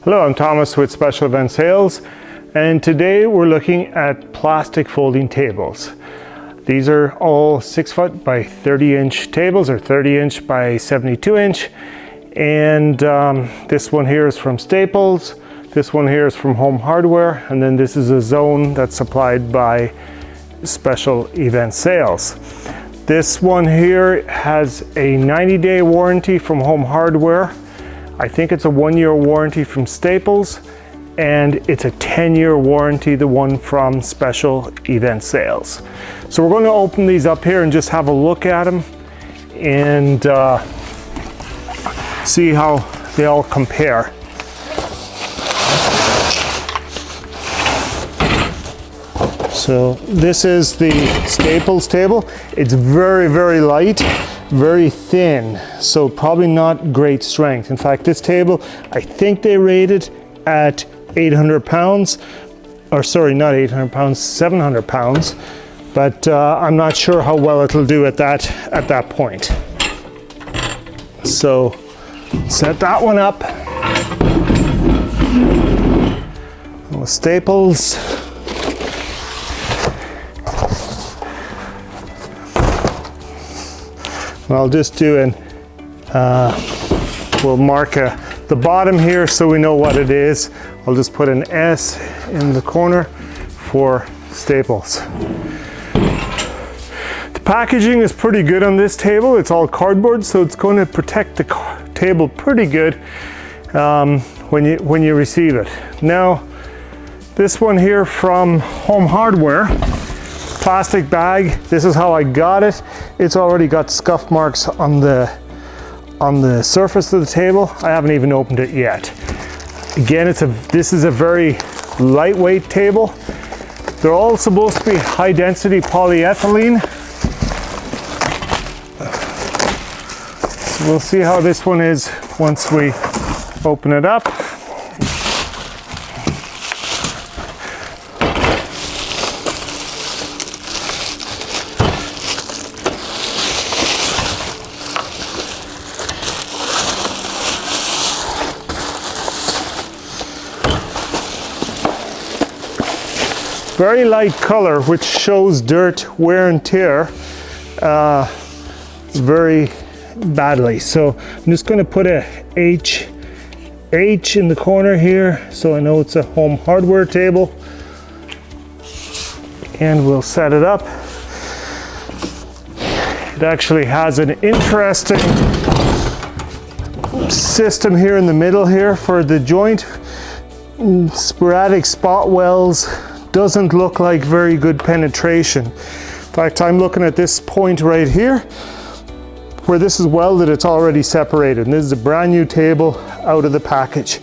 Hello, I'm Thomas with Special Event Sales, and today we're looking at plastic folding tables. These are all 6 foot by 30 inch tables, or 30 inch by 72 inch. And this one here is from Staples. This one here is from Home Hardware. And then this is a zone that's supplied by Special Event Sales. This one here has a 90-day warranty from Home Hardware. I think it's a 1-year warranty from Staples, and it's a 10-year warranty, the one from Special Event Sales. So we're going to open these up here and just have a look at them and see how they all compare. So this is the Staples table. It's very, very light, very thin, so probably not great strength. In fact, this table, I think they rated at 800 pounds, or sorry, not 800 pounds, 700 pounds, but I'm not sure how well it'll do at that point. So set that one up. With Staples. I'll just do we'll mark the bottom here so we know what it is. I'll just put an S in the corner for Staples. The packaging is pretty good on this table. It's all cardboard, so it's going to protect the table pretty good when you receive it. Now, this one here from Home Hardware, plastic bag. This is how I got it. It's already got scuff marks on the surface of the table. I haven't even opened it yet. Again, this is a very lightweight table. They're all supposed to be high density polyethylene. So we'll see how this one is once we open it up. Very light color, which shows dirt, wear and tear very badly. So I'm just going to put a H in the corner here so I know it's a Home Hardware table. And we'll set it up. It actually has an interesting system here in the middle here for the joint. Sporadic spot welds. Doesn't look like very good penetration. In fact, I'm looking at this point right here where this is welded, it's already separated. And this is a brand new table out of the package.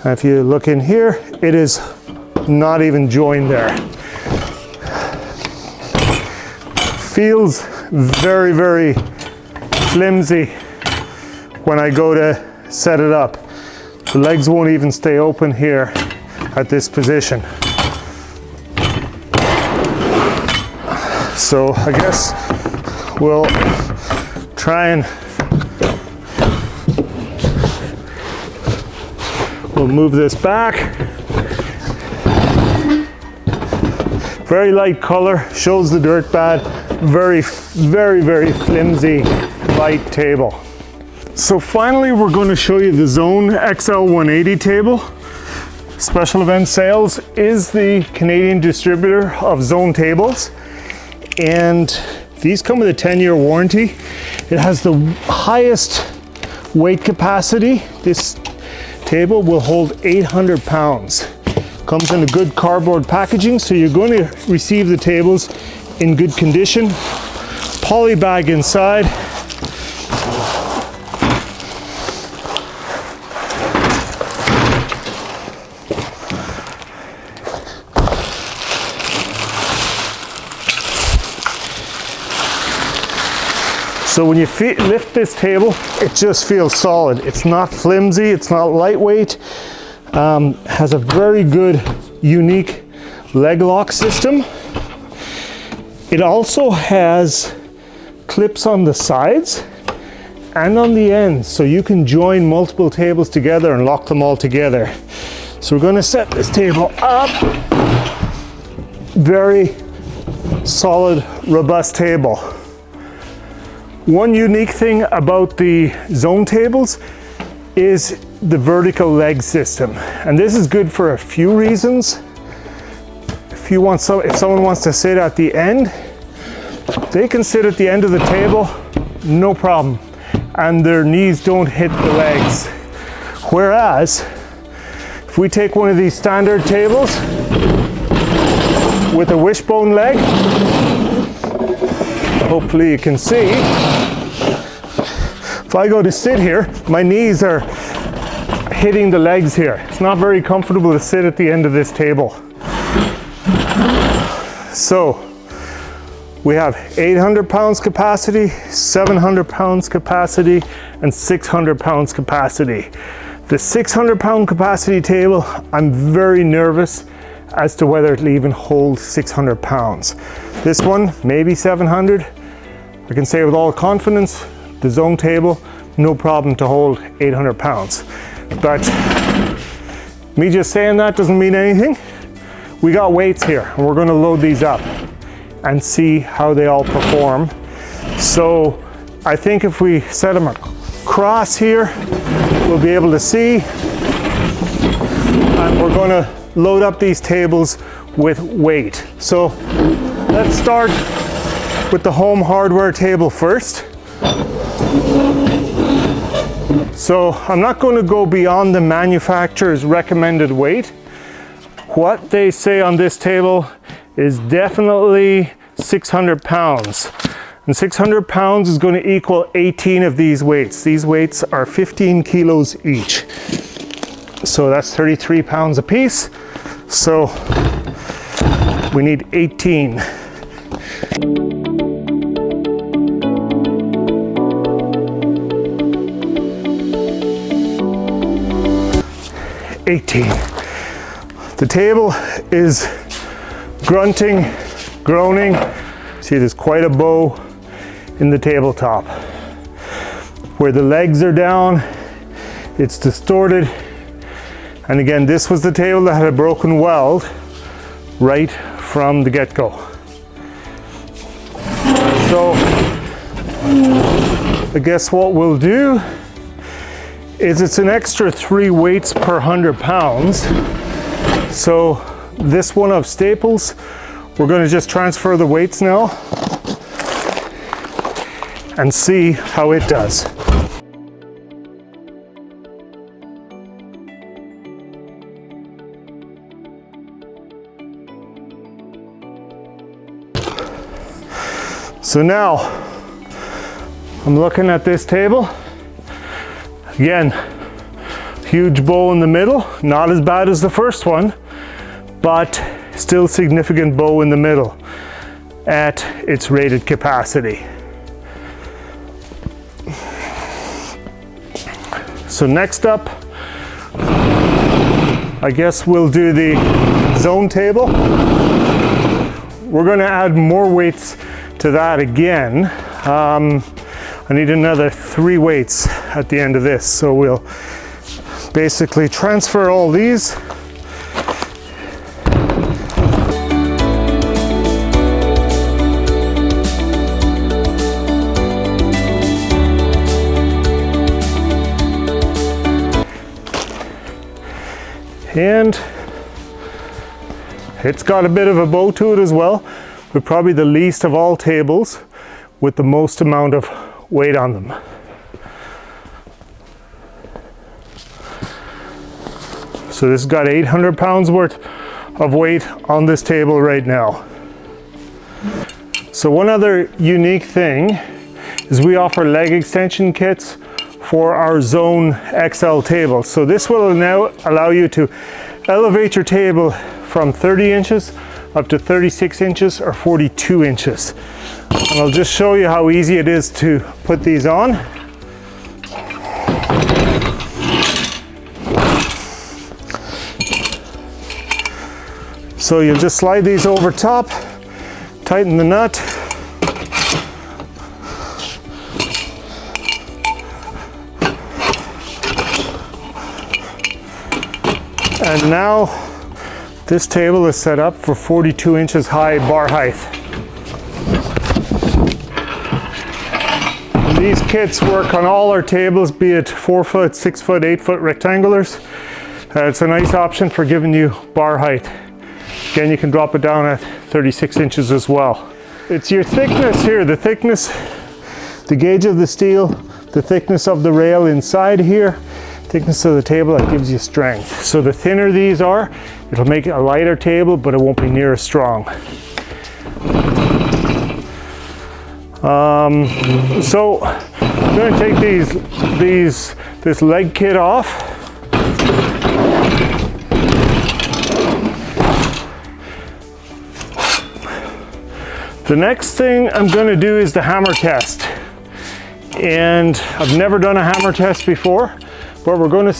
And if you look in here, it is not even joined there. Feels very, very flimsy when I go to set it up. The legs won't even stay open here at this position. So I guess we'll try and we'll move this back. Very light color, shows the dirt bad. Very, very, very flimsy, light table. So finally, we're going to show you the Zone XL180 table. Special Event Sales is the Canadian distributor of Zone tables. And these come with a 10-year warranty. It has the highest weight capacity. This table will hold 800 pounds. Comes in a good cardboard packaging, so you're going to receive the tables in good condition. Poly bag inside. So when you lift this table, it just feels solid. It's not flimsy, it's not lightweight. Has a very good, unique leg lock system. It also has clips on the sides and on the ends, so you can join multiple tables together and lock them all together. So we're going to set this table up. Very solid, robust table. One unique thing about the zone tables is the vertical leg system. And this is good for a few reasons. If someone wants to sit at the end, they can sit at the end of the table, no problem. And their knees don't hit the legs. Whereas, if we take one of these standard tables with a wishbone leg, hopefully you can see, if I go to sit here, my knees are hitting the legs here. It's not very comfortable to sit at the end of this table. So, we have 800 pounds capacity, 700 pounds capacity, and 600 pounds capacity. The 600 pound capacity table, I'm very nervous as to whether it'll even hold 600 pounds. This one, maybe 700. I can say with all confidence, the zone table, no problem to hold 800 pounds. But me just saying that doesn't mean anything. We got weights here, and we're gonna load these up and see how they all perform. So I think if we set them across here, we'll be able to see. And we're gonna load up these tables with weight. So let's start with the home hardware table first. So I'm not going to go beyond the manufacturer's recommended weight. What they say on this table is definitely 600 pounds. And 600 pounds is going to equal 18 of these weights. These weights are 15 kilos each. So that's 33 pounds a piece. So we need 18. The table is grunting, groaning. See, there's quite a bow in the tabletop. Where the legs are down, it's distorted. And again, this was the table that had a broken weld right from the get-go. So, I guess what we'll do is it's an extra 3 weights per 100 pounds. So this one of Staples, we're going to just transfer the weights now and see how it does. So now I'm looking at this table. Again, huge bow in the middle, not as bad as the first one, but still significant bow in the middle at its rated capacity. So next up, I guess we'll do the zone table. We're going to add more weights to that again. I need another 3 weights at the end of this. So we'll basically transfer all these. And it's got a bit of a bow to it as well, but probably the least of all tables with the most amount of weight on them. So this has got 800 pounds worth of weight on this table right now. So one other unique thing is we offer leg extension kits for our Zone XL table. So this will now allow you to elevate your table from 30 inches up to 36 inches or 42 inches. And I'll just show you how easy it is to put these on. So you'll just slide these over top, tighten the nut, And now this table is set up for 42 inches high bar height. And these kits work on all our tables, be it 4 foot, 6 foot, 8 foot rectangulars. It's a nice option for giving you bar height. Again, you can drop it down at 36 inches as well. It's your thickness here, the thickness, the gauge of the steel, the thickness of the rail inside here, thickness of the table that gives you strength. So the thinner these are, it'll make it a lighter table, but it won't be near as strong. So I'm going to take this leg kit off. The next thing I'm going to do is the hammer test. And I've never done a hammer test before, but we're going to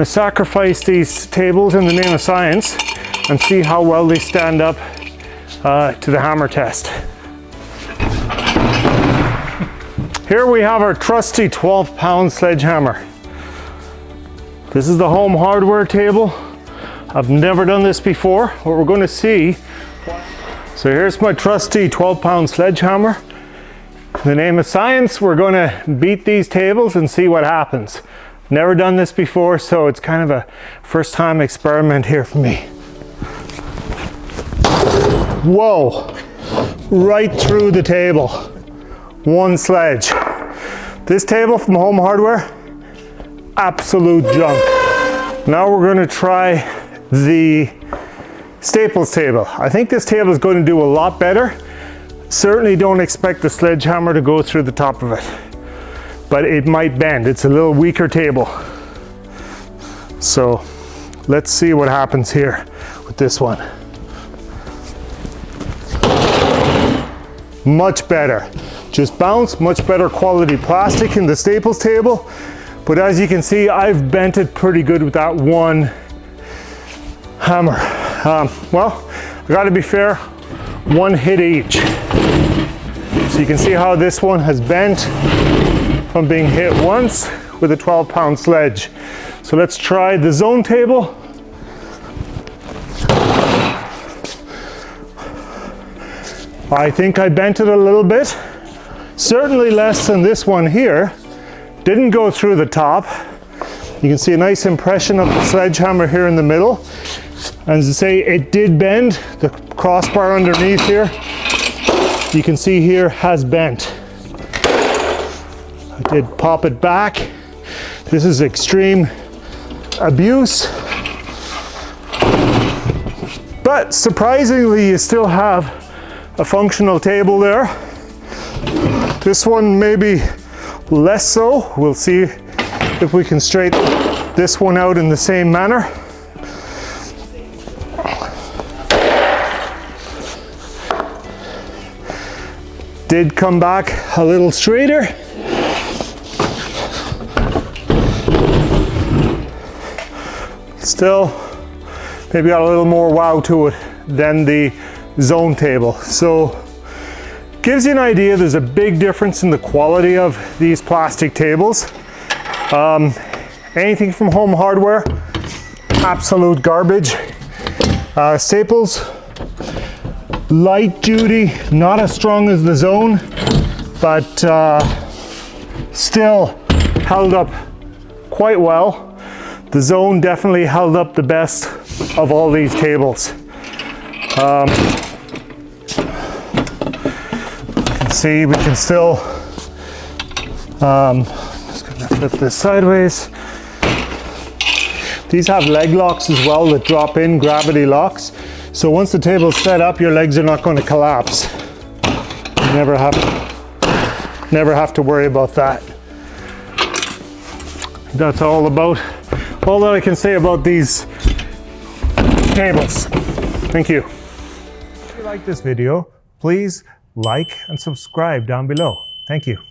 sacrifice these tables in the name of science and see how well they stand up to the hammer test. Here we have our trusty 12-pound sledgehammer. This is the Home Hardware table. I've never done this before. What we're going to see, so here's my trusty 12-pound sledgehammer. In the name of science, we're going to beat these tables and see what happens. Never done this before, so it's kind of a first-time experiment here for me. Whoa! Right through the table. One sledge. This table from Home Hardware, absolute junk. Now we're going to try the Staples table. I think this table is going to do a lot better. Certainly don't expect the sledgehammer to go through the top of it, but it might bend. It's a little weaker table. So let's see what happens here with this one. Much better. Just bounce, much better quality plastic in the Staples table. But as you can see, I've bent it pretty good with that one hammer. Well, I gotta be fair, one hit each. So you can see how this one has bent from being hit once with a 12-pound sledge. So let's try the zone table. I think I bent it a little bit. Certainly less than this one here. Didn't go through the top. You can see a nice impression of the sledgehammer here in the middle. And as I say, it did bend. The crossbar underneath here, you can see here, has bent. I did pop it back. This is extreme abuse. But surprisingly, you still have a functional table there. This one maybe less so. We'll see if we can straighten this one out in the same manner. Did come back a little straighter. Still, maybe got a little more wow to it than the zone table. So, gives you an idea, there's a big difference in the quality of these plastic tables. Anything from Home Hardware, absolute garbage. Staples, light duty, not as strong as the zone, but still held up quite well. The zone definitely held up the best of all these tables. See, we can still, just gonna flip this sideways. These have leg locks as well that drop in, gravity locks. So once the table's set up, your legs are not going to collapse. You never have to worry about that. That's all that I can say about these tables. Thank you. If you like this video, please like and subscribe down below. Thank you.